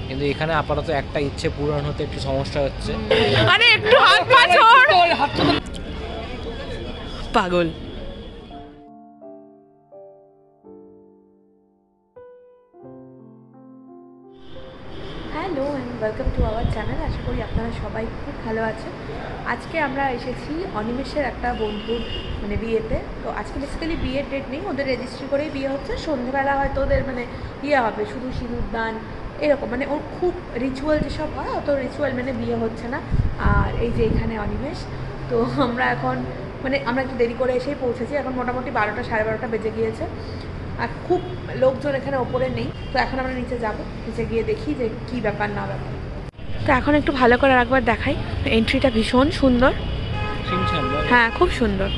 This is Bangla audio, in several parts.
কিন্তু এখানে আপাতত একটা ইচ্ছে পূরণ হতে একটু সমস্যা হচ্ছে। আরে একটু হাত পা ছাড়, পাগল। Hello and welcome to our channel. আশা করি আপনারা সবাই খুব ভালো আছেন। আজকে আমরা এসেছি অনিমেষের একটা বন্ধুর বিয়েতে। তো আজকে বেসিক্যালি বিয়ের ডেট নেই, ওদের রেজিস্ট্রি করেই বিয়ে হচ্ছে। সন্ধ্যেবেলা হয়তো ওদের ইয়ে হবে, শুধু সিঁদুরদান এরকম, ওর খুব রিচুয়াল যেসব হয় অত রিচুয়াল বিয়ে হচ্ছে না। আর এই যে এখানে অনিমেষ। তো আমরা এখন আমরা একটু দেরি করে এসেই পৌঁছেছি। এখন মোটামুটি 12টা সাড়ে 12টা বেজে গিয়েছে। আর খুব লোকজন এখানে ওপরে নেই। তো এখন আমরা নিচে যাব, নিচে গিয়ে দেখি যে কী ব্যাপার না ব্যাপার। তো এখন একটু ভালো করে একবার দেখাই। এন্ট্রিটা ভীষণ সুন্দর, হ্যাঁ খুব সুন্দর।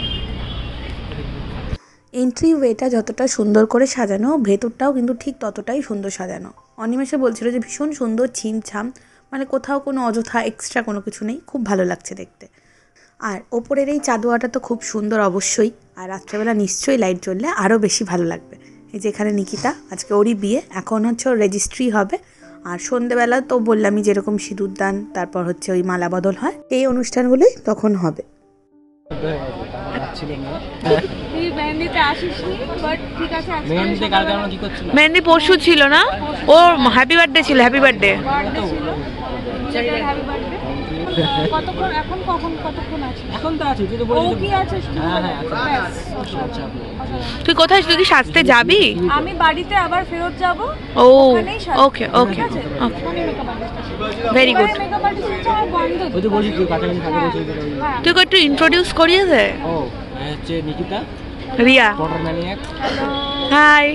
এন্ট্রি ওয়েটা যতটা সুন্দর করে সাজানো, ভেতরটাও কিন্তু ঠিক ততটাই সুন্দর সাজানো। অনিমেষে বলছিল যে ভীষণ সুন্দর, ছিমছাম, কোথাও কোনো অযথা এক্সট্রা কোনো কিছু নেই, খুব ভালো লাগছে দেখতে। আর ওপরের এই চাঁদোয়াটা তো খুব সুন্দর অবশ্যই। আর রাত্রেবেলা নিশ্চয়ই লাইট জ্বললে আরও বেশি ভালো লাগবে। এই যে এখানে নিকিতা, আজকে ওরই বিয়ে, এখন হচ্ছে ওর রেজিস্ট্রি হবে। আর সন্ধেবেলা তো বললামই যেরকম সিঁদুরদান, তারপর হচ্ছে ওই মালা বদল হয়, এই অনুষ্ঠানগুলোই তখন হবে। মেহেন্দি পরশু ছিল না, ওর হ্যাপি বার্থডে ছিল, হ্যাপি বার্থডে। তুই কোথায়, তুই কি সাজতে যাবি? আমি বাড়িতে আবার ফেরত যাব। ও ওকে ওকে, ভেরি গুড। তুই একটু ইন্ট্রোডিউস করিয়ে দে। নিকিতা, রিয়া, হাই।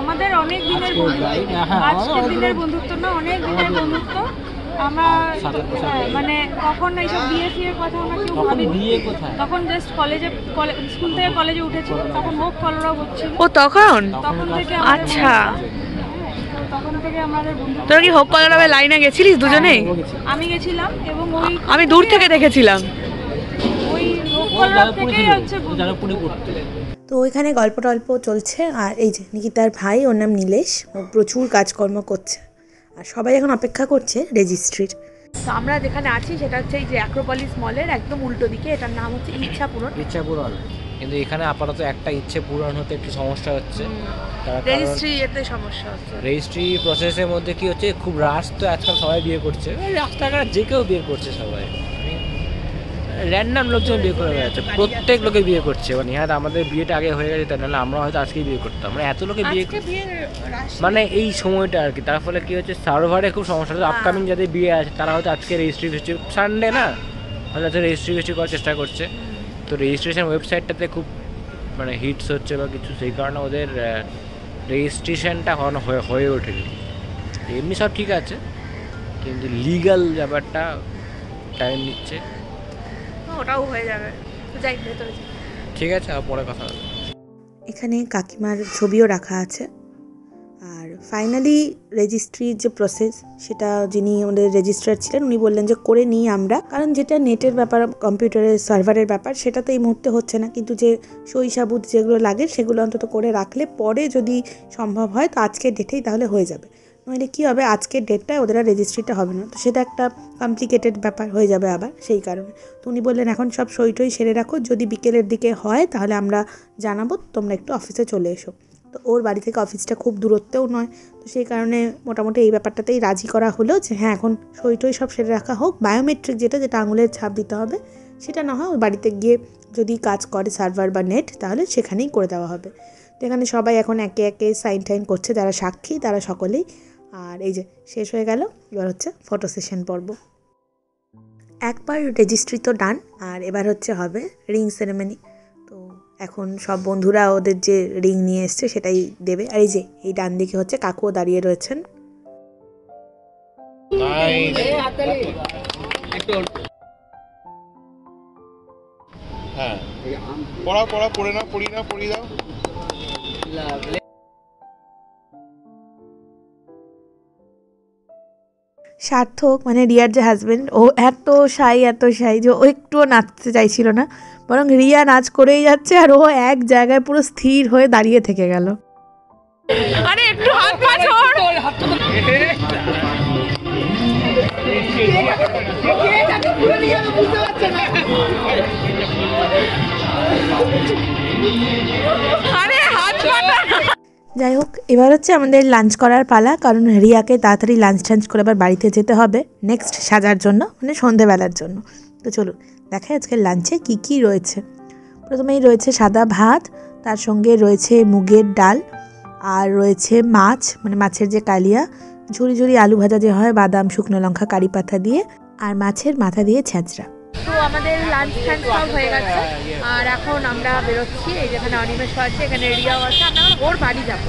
আমাদের অনেক দিনের বন্ধুত্ব, আজকের দিনের বন্ধুত্ব না, অনেক দিনের বন্ধুত্ব। আমরা তখন এইসব বিয়ে ফিয়ের কথা আমরা কেউ ভাবিনি। তখন জাস্ট কলেজে, স্কুল থেকে কলেজে উঠেছিল, তখন হোক কলরাও হচ্ছিল। ও তখন থেকে আচ্ছা, তখন থেকে আমাদের বন্ধুত্ব। তোরা কি হোক কলরাবে লাইনে গেছিলিস দুজনেই? আমি গেছিলাম এবং আমি দূর থেকে দেখেছিলাম। ওই হোক কলরা থেকেই হচ্ছে। তো ওইখানে গল্প টল্প চলছে। আর এই যে নিকিতার ভাই, ওর নাম নীলেশ, ও প্রচুর কাজকর্ম করছে। আর সবাই এখন অপেক্ষা করছে রেজিস্ট্রির। তো আমরা যেখানে আছি সেটা হচ্ছে এই যে অ্যাক্রোপলিস মলের একদম উল্টো দিকে। এটার নাম হচ্ছে ইচ্ছাপূরণ। কিন্তু এখানে আপাতত একটা ইচ্ছে পূরণ হতে একটু সমস্যা হচ্ছে। রেজিস্ট্রি প্রসেসের মধ্যে কি হচ্ছে, খুব রাশ তো আজকাল সবাই বিয়ে করছে, রাস্তাঘাট যে কেউ বিয়ে করছে, সবাই র্যান্ডাম লোকজন বিয়ে করে বেড়াচ্ছে, প্রত্যেক লোকে বিয়ে করছে। হ্যাঁ আমাদের বিয়েটা আগে হয়ে গেছে, তাই নাহলে আমরা হয়তো আজকেই বিয়ে করতাম। এত লোকে বিয়ে এই সময়টা আর কি। তার ফলে কি হচ্ছে, সার্ভারে খুব সমস্যা হচ্ছে। আপকামিং যাদের বিয়ে আছে তারা হয়তো আজকে রেজিস্ট্রি ফেস্ট্রি, সানডে না, হয়তো রেজিস্ট্রি ফেস্ট্রি করার চেষ্টা করছে। তো রেজিস্ট্রেশন ওয়েবসাইটটাতে খুব হিটস হচ্ছে বা কিছু, সেই কারণে ওদের রেজিস্ট্রেশনটা হয়ে ওঠেনি। এমনি সব ঠিক আছে, কিন্তু লিগাল ব্যাপারটা টাইম নিচ্ছে। ওটাও হয়ে যাবে, যাই ভেতরে যাই। ঠিক আছে, আর পরে কথা হবে। এখানে কাকিমার ছবিও রাখা আছে। আর ফাইনালি রেজিস্ট্রির যে প্রসেস, সেটা যিনি আমাদের রেজিস্ট্রার ছিলেন উনি বললেন যে করে নিই আমরা, কারণ যেটা নেটের ব্যাপার, কম্পিউটারের সার্ভারের ব্যাপার, সেটা তো এই মুহূর্তে হচ্ছে না। কিন্তু যে সই সাবুত যেগুলো লাগে সেগুলো অন্তত করে রাখলে পরে যদি সম্ভব হয় তো আজকের ডেটেই তাহলে হয়ে যাবে। নইলে কী হবে, আজকের ডেটটায় ওদের আর রেজিস্ট্রিটা হবে না, তো সেটা একটা কমপ্লিকেটেড ব্যাপার হয়ে যাবে আবার, সেই কারণে। তো উনি বললেন এখন সব সই টই সেরে রাখো, যদি বিকেলের দিকে হয় তাহলে আমরা জানাবো, তোমরা একটু অফিসে চলে এসো। তো ওর বাড়ি থেকে অফিসটা খুব দূরত্বেও নয়, তো সেই কারণে মোটামুটি এই ব্যাপারটাতেই রাজি করা হলো যে হ্যাঁ এখন সই টই সব সেরে রাখা হোক। বায়োমেট্রিক যেটা আঙুলের ছাপ দিতে হবে সেটা না হয় ওর বাড়িতে গিয়ে যদি কাজ করে সার্ভার বা নেট, তাহলে সেখানেই করে দেওয়া হবে। তো এখানে সবাই এখন একে একে সাইন টাইন করছে, যারা সাক্ষী তারা সকলেই। আর এই যে শেষ হয়ে গেল, এবার হচ্ছে ফটো সেশন পর্ব। একবার রেজিস্ট্রি তো ডান, আর এবার হবে রিং সেরেমনি। তো এখন সব বন্ধুরা ওদের যে রিং নিয়ে এসছে সেটাই দেবে। আর এই যে এই ডান দিকে কাকুও দাঁড়িয়ে রয়েছেন। হ্যাঁ পড়ি দাও। সার্থক রিয়ার যে হাজব্যান্ড, ও এত শাই যে ও একটুও নাচতে চাইছিল না, বরং রিয়া নাচ করেই যাচ্ছে আর ও এক জায়গায় পুরো স্থির হয়ে দাঁড়িয়ে থেকে গেল। আরে একটু হাত পা ছাড়, আরে হাত কাটা। যাই হোক, এবার হচ্ছে আমাদের লাঞ্চ করার পালা, কারণ রিয়াকে তাড়াতাড়ি লাঞ্চ টাঞ্চ করে আবার বাড়িতে যেতে হবে নেক্সট সাজার জন্য, মানে সন্ধেবেলার জন্য। তো চলুন দেখাই আজকের লাঞ্চে কি কি রয়েছে। প্রথমেই রয়েছে সাদা ভাত, তার সঙ্গে রয়েছে মুগের ডাল, আর রয়েছে মাছ, মানে মাছের যে কালিয়া, ঝুরি ঝুরি আলু ভাজা যে হয়, বাদাম, শুকনো লঙ্কা, কারি পাতা দিয়ে, আর মাছের মাথা দিয়ে ছ্যাঁচড়া। তো আমাদের লাঞ্চ ফ্যান্স সব হয়ে গেছে, আর এখন আমরা বেরোচ্ছি। এই যেখানে অনিমেষ আছে, এখানে রিয়াও আছে, আমরা এখন ওর বাড়ি যাবো।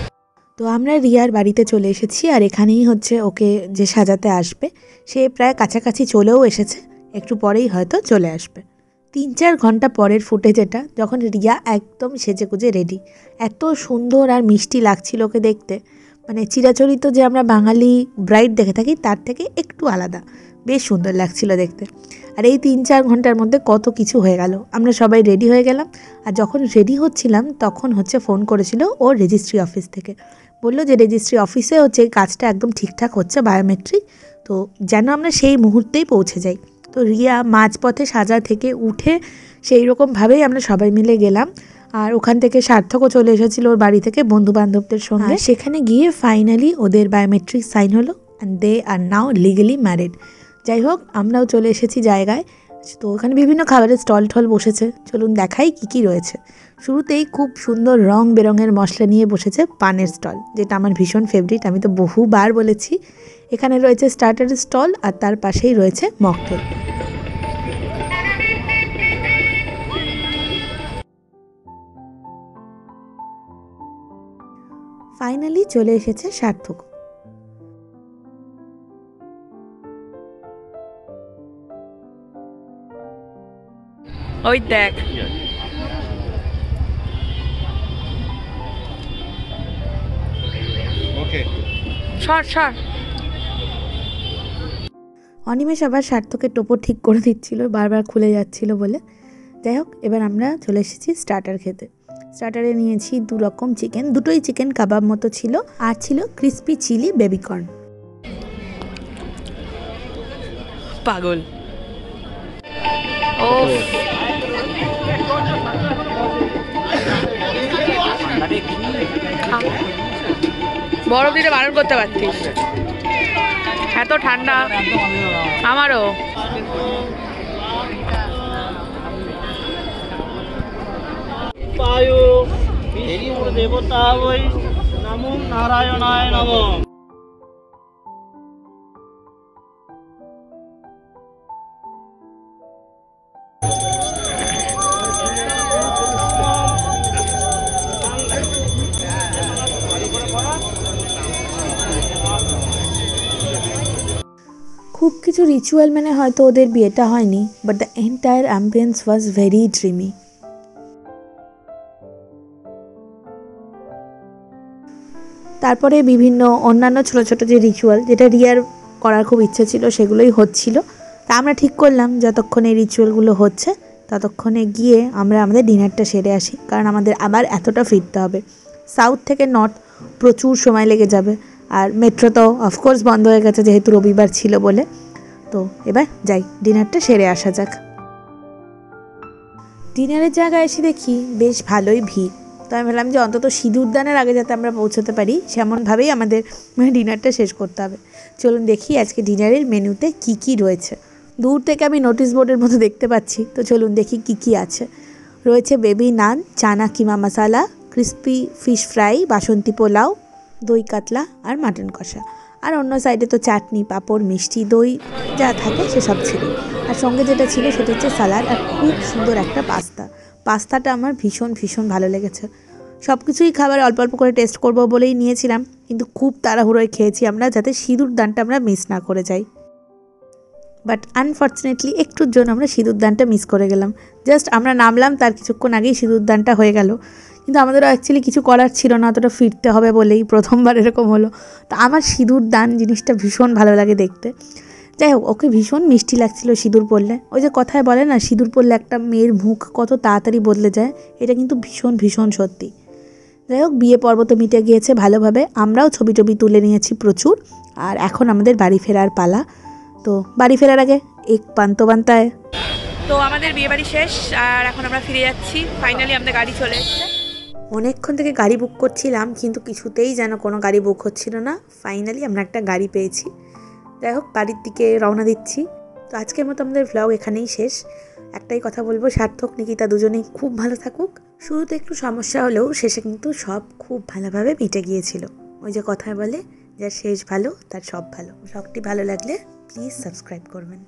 তো আমরা রিয়ার বাড়িতে চলে এসেছি, আর এখানেই হচ্ছে ওকে যে সাজাতে আসবে সে প্রায় কাছাকাছি চলেও এসেছে, একটু পরেই হয়তো চলে আসবে। 3-4 ঘন্টা পরের ফুটেজ এটা, যখন রিয়া একদম সেজেগুজে রেডি। এত সুন্দর আর মিষ্টি লাগছিল ওকে দেখতে, মানে চিরাচরিত যে আমরা বাঙালি ব্রাইড দেখে থাকি তার থেকে একটু আলাদা, বেশ সুন্দর লাগছিল দেখতে। আর এই 3-4 ঘন্টার মধ্যে কত কিছু হয়ে গেল। আমরা সবাই রেডি হয়ে গেলাম, আর যখন রেডি হচ্ছিলাম তখন হচ্ছে ফোন করেছিল ওর রেজিস্ট্রি অফিস থেকে, বললো যে রেজিস্ট্রি অফিসে হচ্ছে এই কাজটা একদম ঠিকঠাক হচ্ছে, বায়োমেট্রিক, তো যেন আমরা সেই মুহূর্তেই পৌঁছে যাই। তো রিয়া মাঝপথে সাজা থেকে উঠে সেই রকমভাবেই আমরা সবাই মিলে গেলাম, আর ওখান থেকে সার্থকও চলে এসেছিলো ওর বাড়ি থেকে বন্ধু বান্ধবদের সঙ্গে। সেখানে গিয়ে ফাইনালি ওদের বায়োমেট্রিক সাইন হলো, and they are now legally married. যাই হোক, আমরাও চলে এসেছি জায়গায়। তো ওখানে বিভিন্ন খাবারের স্টল টল বসেছে, চলুন দেখাই কি কি রয়েছে। শুরুতেই খুব সুন্দর রং বেরঙের মশলা নিয়ে বসেছে পানের স্টল, যেটা আমার ভীষণ ফেভারিট, আমি তো বহুবার বলেছি। এখানে রয়েছে স্টার্টারের স্টল, আর তার পাশেই রয়েছে মকটেল। ফাইনালি চলে এসেছে সার্থক। ওই দেখ, ওকে সর সর। অনিমেষ আবার সার্থকের টোপর ঠিক করে দিচ্ছিল, বারবার খুলে যাচ্ছিল বলে। যাই হোক, এবার আমরা চলে এসেছি স্টার্টার খেতে। স্টার্টারে নিয়েছি 2 রকম চিকেন, দুটোই চিকেন কাবাব মতো ছিল, আর ছিল ক্রিস্পি চিলি বেবিকর্ন। পাগল। ও বরফ দিতে বারণ করতে পারতিস, এত ঠান্ডা। আমারও। বায়ু বিষ্ণুর দেবতা বৈ নমো নারায়ণায় নমঃ। খুব কিছু রিচুয়াল মানে হয়তো ওদের বিয়েটা হয়নি, but the entire ambience was very dreamy. তারপরে বিভিন্ন অন্যান্য ছোট ছোট যে রিচুয়াল, যেটা রিয়ার করার খুব ইচ্ছে ছিল, সেগুলোই হচ্ছিল। তা আমরা ঠিক করলাম যতক্ষণ এই রিচুয়ালগুলো হচ্ছে ততক্ষণে গিয়ে আমরা আমাদের ডিনারটা সেরে আসি, কারণ আমাদের আবার এতটা ফিরতে হবে। সাউথ থেকে নর্থ প্রচুর সময় লেগে যাবে, আর মেট্রো তো অফকোর্স বন্ধ হয়ে গেছে যেহেতু রবিবার ছিল বলে। তো এবার যাই, ডিনারটা সেরে আসা যাক। ডিনারের জায়গায় এসে দেখি বেশ ভালোই ভিড়। তো আমি ভাবলাম যে অন্তত সিঁদুরদানের আগে যাতে আমরা পৌঁছতে পারি, সেমনভাবেই আমাদের ডিনারটা শেষ করতে হবে। চলুন দেখি আজকে ডিনারের মেনুতে কি কি রয়েছে। দূর থেকে আমি নোটিশ বোর্ডের মতো দেখতে পাচ্ছি, তো চলুন দেখি কি কি আছে। রয়েছে বেবি নান, চানা কিমা মশালা, ক্রিস্পি ফিশ ফ্রাই, বাসন্তী পোলাও, দই কাতলা আর মাটন কষা। আর অন্য সাইডে তো চাটনি, পাঁপড়, মিষ্টি, দই যা থাকে সেসব ছিল। আর সঙ্গে যেটা ছিল সেটা হচ্ছে স্যালাড, আর খুব সুন্দর একটা পাস্তাটা আমার ভীষণ ভীষণ ভালো লেগেছে। সব কিছুই খাবার অল্প অল্প করে টেস্ট করব বলেই নিয়েছিলাম, কিন্তু খুব তাড়াহুড়োয় খেয়েছি আমরা, যাতে সিঁদুর দানটা আমরা মিস না করে যাই। বাট আনফর্চুনেটলি একটুর জন্য আমরা সিঁদুর দানটা মিস করে গেলাম। জাস্ট আমরা নামলাম, তার কিছুক্ষণ আগেই সিঁদুর দানটা হয়ে গেল। কিন্তু আমাদেরও অ্যাকচুয়ালি কিছু করার ছিল না, অতটা ফিরতে হবে বলেই প্রথমবার এরকম হলো। তো আমার সিঁদুর দান জিনিসটা ভীষণ ভালো লাগে দেখতে। যাই হোক, ওকে ভীষণ মিষ্টি লাগছিল সিঁদুর পরলে। ওই যে কথায় বলে না, সিঁদুর পরলে একটা মেয়ের মুখ কত তাড়াতাড়ি বদলে যায়, এটা কিন্তু ভীষণ ভীষণ সত্যি। যাই হোক, বিয়ে পর্ব তো মিটে গিয়েছে ভালোভাবে, আমরাও ছবি টবি তুলে নিয়েছি প্রচুর। আর এখন আমাদের বাড়ি ফেরার পালা। তো বাড়ি ফেরার আগে এক পান্ত বান্তায়। তো আমাদের বিয়ে বাড়ি শেষ আর এখন আমরা ফিরে যাচ্ছি। ফাইনালি আমাদের গাড়ি চলে এসেছে। অনেকক্ষণ থেকে গাড়ি বুক করছিলাম, কিন্তু কিছুতেই যেন কোনো গাড়ি বুক হচ্ছিল না। ফাইনালি আমরা একটা গাড়ি পেয়েছি। যাই হোক, বাড়ির দিকে রওনা দিচ্ছি। তো আজকের মতো আমাদের ভ্লগ এখানেই শেষ। একটাই কথা বলবো, সার্থক নিকিতা দুজনেই খুব ভালো থাকুক। শুরুতে একটু সমস্যা হলেও শেষে কিন্তু সব খুব ভালোভাবে মিটে গিয়েছিল। ওই যে কথায় বলে, যার শেষ ভালো তার সব ভালো। ভ্লগটি ভালো লাগলে প্লিজ সাবস্ক্রাইব করবেন।